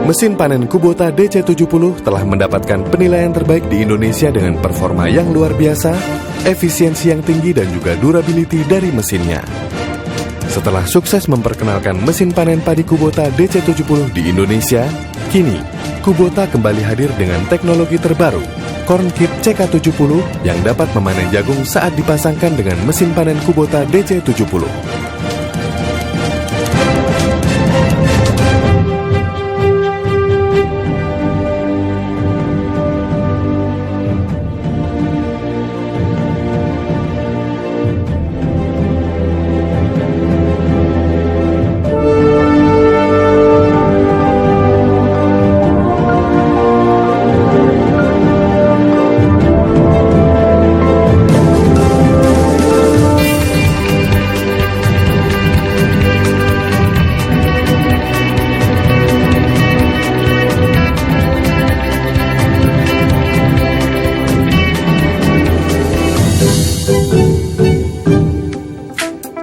Mesin panen Kubota DC70 telah mendapatkan penilaian terbaik di Indonesia dengan performa yang luar biasa, efisiensi yang tinggi dan juga durability dari mesinnya. Setelah sukses memperkenalkan mesin panen padi Kubota DC70 di Indonesia, kini Kubota kembali hadir dengan teknologi terbaru, Corn Kit CK70 yang dapat memanen jagung saat dipasangkan dengan mesin panen Kubota DC70.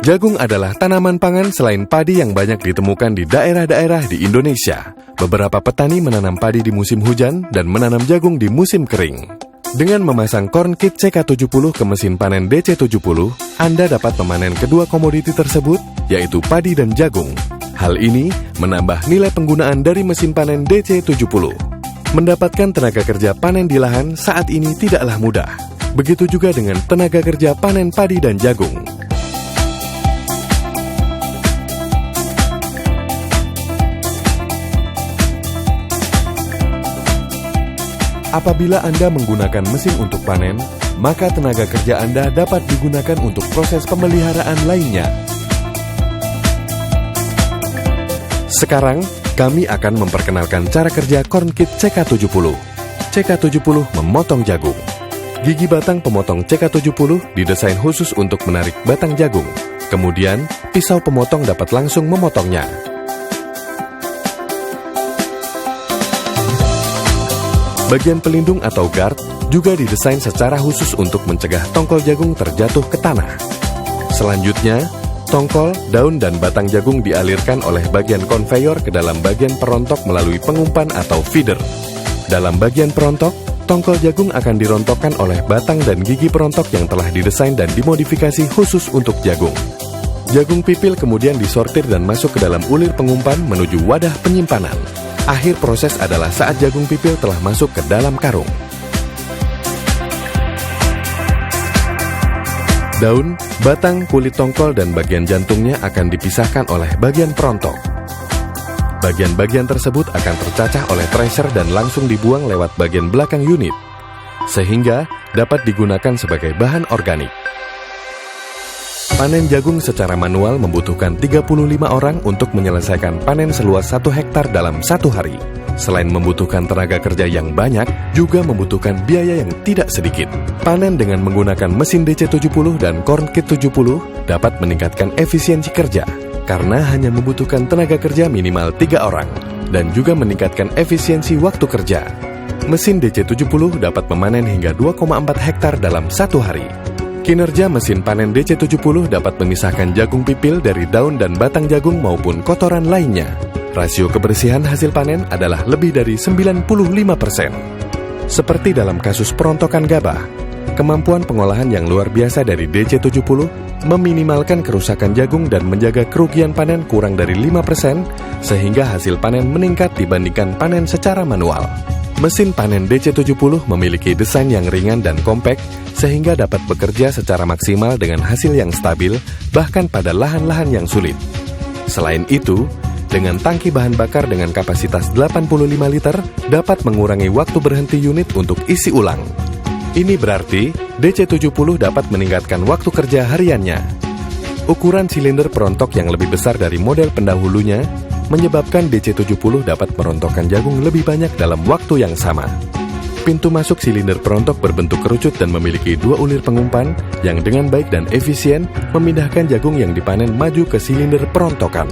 Jagung adalah tanaman pangan selain padi yang banyak ditemukan di daerah-daerah di Indonesia. Beberapa petani menanam padi di musim hujan dan menanam jagung di musim kering. Dengan memasang Corn Kit CK70 ke mesin panen DC70, Anda dapat memanen kedua komoditi tersebut, yaitu padi dan jagung. Hal ini menambah nilai penggunaan dari mesin panen DC70. Mendapatkan tenaga kerja panen di lahan saat ini tidaklah mudah. Begitu juga dengan tenaga kerja panen padi dan jagung. Apabila Anda menggunakan mesin untuk panen, maka tenaga kerja Anda dapat digunakan untuk proses pemeliharaan lainnya. Sekarang, kami akan memperkenalkan cara kerja Corn Kit CK70. CK70 memotong jagung. Gigi batang pemotong CK70 didesain khusus untuk menarik batang jagung. Kemudian, pisau pemotong dapat langsung memotongnya. Bagian pelindung atau guard juga didesain secara khusus untuk mencegah tongkol jagung terjatuh ke tanah. Selanjutnya, tongkol, daun, dan batang jagung dialirkan oleh bagian konveyor ke dalam bagian perontok melalui pengumpan atau feeder. Dalam bagian perontok, tongkol jagung akan dirontokkan oleh batang dan gigi perontok yang telah didesain dan dimodifikasi khusus untuk jagung. Jagung pipil kemudian disortir dan masuk ke dalam ulir pengumpan menuju wadah penyimpanan. Akhir proses adalah saat jagung pipil telah masuk ke dalam karung. Daun, batang, kulit tongkol, dan bagian jantungnya akan dipisahkan oleh bagian perontok. Bagian-bagian tersebut akan tercacah oleh thresher dan langsung dibuang lewat bagian belakang unit, sehingga dapat digunakan sebagai bahan organik. Panen jagung secara manual membutuhkan 35 orang untuk menyelesaikan panen seluas 1 hektar dalam 1 hari. Selain membutuhkan tenaga kerja yang banyak, juga membutuhkan biaya yang tidak sedikit. Panen dengan menggunakan mesin DC70 dan Corn Kit 70 dapat meningkatkan efisiensi kerja, karena hanya membutuhkan tenaga kerja minimal 3 orang, dan juga meningkatkan efisiensi waktu kerja. Mesin DC70 dapat memanen hingga 2,4 hektar dalam 1 hari. Kinerja mesin panen DC70 dapat memisahkan jagung pipil dari daun dan batang jagung maupun kotoran lainnya. Rasio kebersihan hasil panen adalah lebih dari 95%. Seperti dalam kasus perontokan gabah, kemampuan pengolahan yang luar biasa dari DC70 meminimalkan kerusakan jagung dan menjaga kerugian panen kurang dari 5%, sehingga hasil panen meningkat dibandingkan panen secara manual. Mesin panen DC70 memiliki desain yang ringan dan kompak, sehingga dapat bekerja secara maksimal dengan hasil yang stabil, bahkan pada lahan-lahan yang sulit. Selain itu, dengan tangki bahan bakar dengan kapasitas 85 liter, dapat mengurangi waktu berhenti unit untuk isi ulang. Ini berarti, DC70 dapat meningkatkan waktu kerja hariannya. Ukuran silinder perontok yang lebih besar dari model pendahulunya, menyebabkan DC70 dapat merontokkan jagung lebih banyak dalam waktu yang sama. Pintu masuk silinder perontok berbentuk kerucut dan memiliki 2 ulir pengumpan yang dengan baik dan efisien memindahkan jagung yang dipanen maju ke silinder perontokan.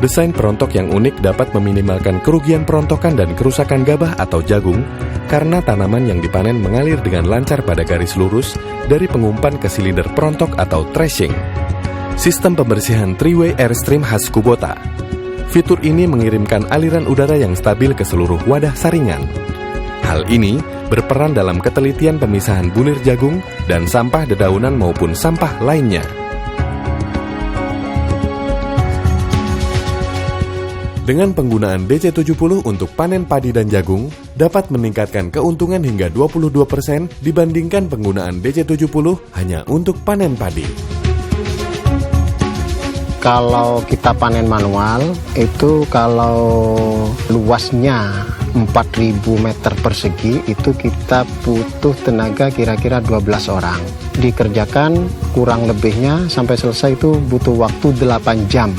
Desain perontok yang unik dapat meminimalkan kerugian perontokan dan kerusakan gabah atau jagung karena tanaman yang dipanen mengalir dengan lancar pada garis lurus dari pengumpan ke silinder perontok atau threshing. Sistem pembersihan 3-way airstream khas Kubota. Fitur ini mengirimkan aliran udara yang stabil ke seluruh wadah saringan. Hal ini berperan dalam ketelitian pemisahan bulir jagung dan sampah dedaunan maupun sampah lainnya. Dengan penggunaan DC70 untuk panen padi dan jagung, dapat meningkatkan keuntungan hingga 22% dibandingkan penggunaan DC70 hanya untuk panen padi. Kalau kita panen manual, itu kalau luasnya 4.000 meter persegi, itu kita butuh tenaga kira-kira 12 orang. Dikerjakan kurang lebihnya sampai selesai itu butuh waktu 8 jam.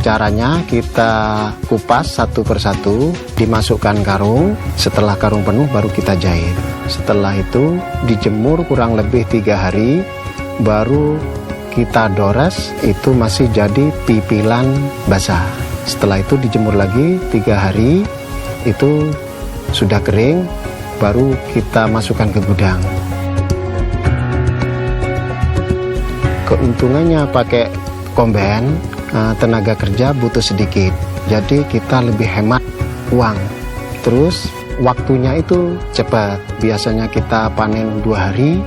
Caranya kita kupas satu persatu, dimasukkan karung, setelah karung penuh baru kita jahit. Setelah itu dijemur kurang lebih 3 hari, baru kita dores, itu masih jadi pipilan basah. Setelah itu dijemur lagi 3 hari, itu sudah kering, baru kita masukkan ke gudang. Keuntungannya pakai kombain, tenaga kerja butuh sedikit, jadi kita lebih hemat uang. Terus waktunya itu cepat, biasanya kita panen 2 hari,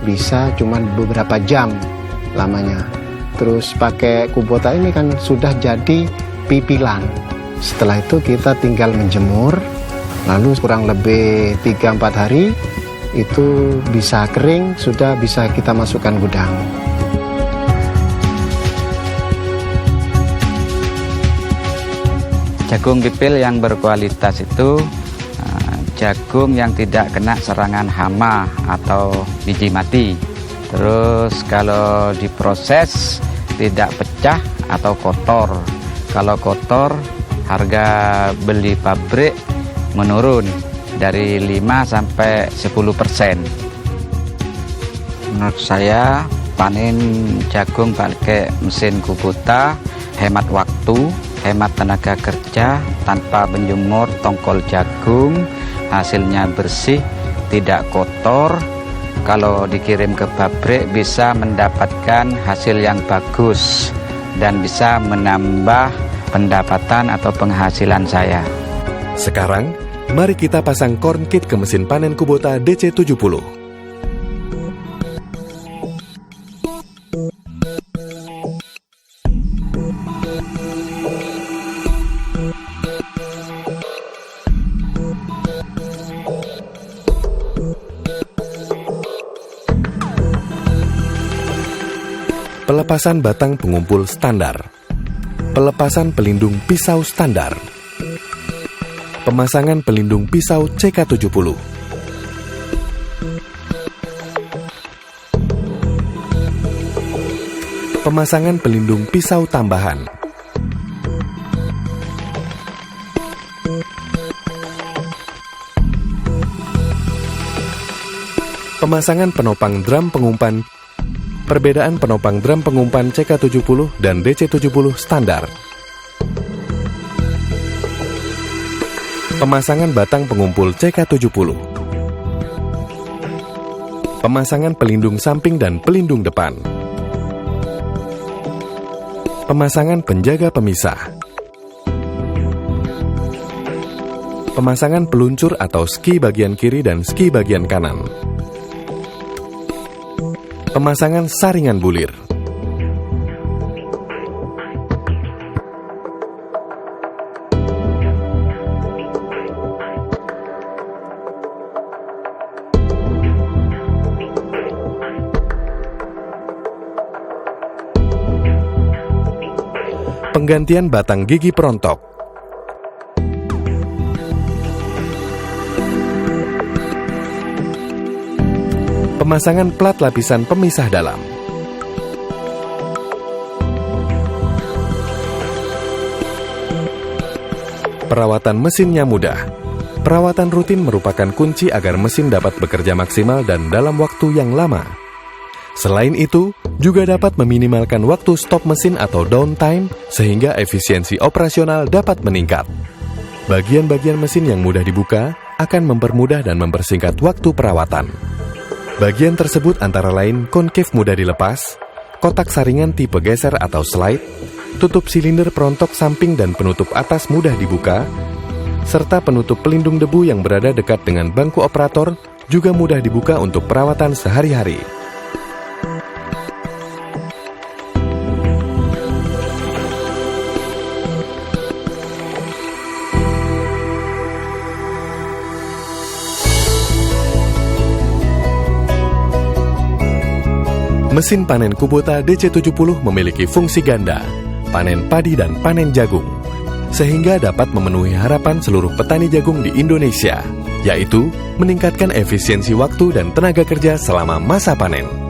bisa cuma beberapa jam lamanya. Terus pakai Kubota ini kan sudah jadi pipilan. Setelah itu kita tinggal menjemur, lalu kurang lebih 3-4 hari itu bisa kering, sudah bisa kita masukkan gudang. Jagung pipil yang berkualitas itu jagung yang tidak kena serangan hama atau biji mati. Terus kalau diproses tidak pecah atau kotor. Kalau kotor, harga beli pabrik menurun dari 5-10%. Menurut saya panen jagung pakai mesin Kubota hemat waktu, hemat tenaga kerja, tanpa menjemur tongkol jagung, hasilnya bersih, tidak kotor. Kalau dikirim ke pabrik bisa mendapatkan hasil yang bagus dan bisa menambah pendapatan atau penghasilan saya. Sekarang, mari kita pasang corn kit ke mesin panen Kubota DC70. Pelepasan batang pengumpul standar. Pelepasan pelindung pisau standar. Pemasangan pelindung pisau CK70. Pemasangan pelindung pisau tambahan. Pemasangan penopang drum pengumpan. Perbedaan penopang drum pengumpan CK70 dan DC70 standar. Pemasangan batang pengumpul CK70. Pemasangan pelindung samping dan pelindung depan. Pemasangan penjaga pemisah. Pemasangan peluncur atau ski bagian kiri dan ski bagian kanan. Pemasangan saringan bulir. Penggantian batang gigi perontok. Pemasangan plat lapisan pemisah dalam. Perawatan mesinnya mudah. Perawatan rutin merupakan kunci agar mesin dapat bekerja maksimal dan dalam waktu yang lama. Selain itu, juga dapat meminimalkan waktu stop mesin atau downtime sehingga efisiensi operasional dapat meningkat. Bagian-bagian mesin yang mudah dibuka akan mempermudah dan mempersingkat waktu perawatan. Bagian tersebut antara lain concave mudah dilepas, kotak saringan tipe geser atau slide, tutup silinder perontok samping dan penutup atas mudah dibuka, serta penutup pelindung debu yang berada dekat dengan bangku operator juga mudah dibuka untuk perawatan sehari-hari. Mesin panen Kubota DC70 memiliki fungsi ganda, panen padi dan panen jagung, sehingga dapat memenuhi harapan seluruh petani jagung di Indonesia, yaitu meningkatkan efisiensi waktu dan tenaga kerja selama masa panen.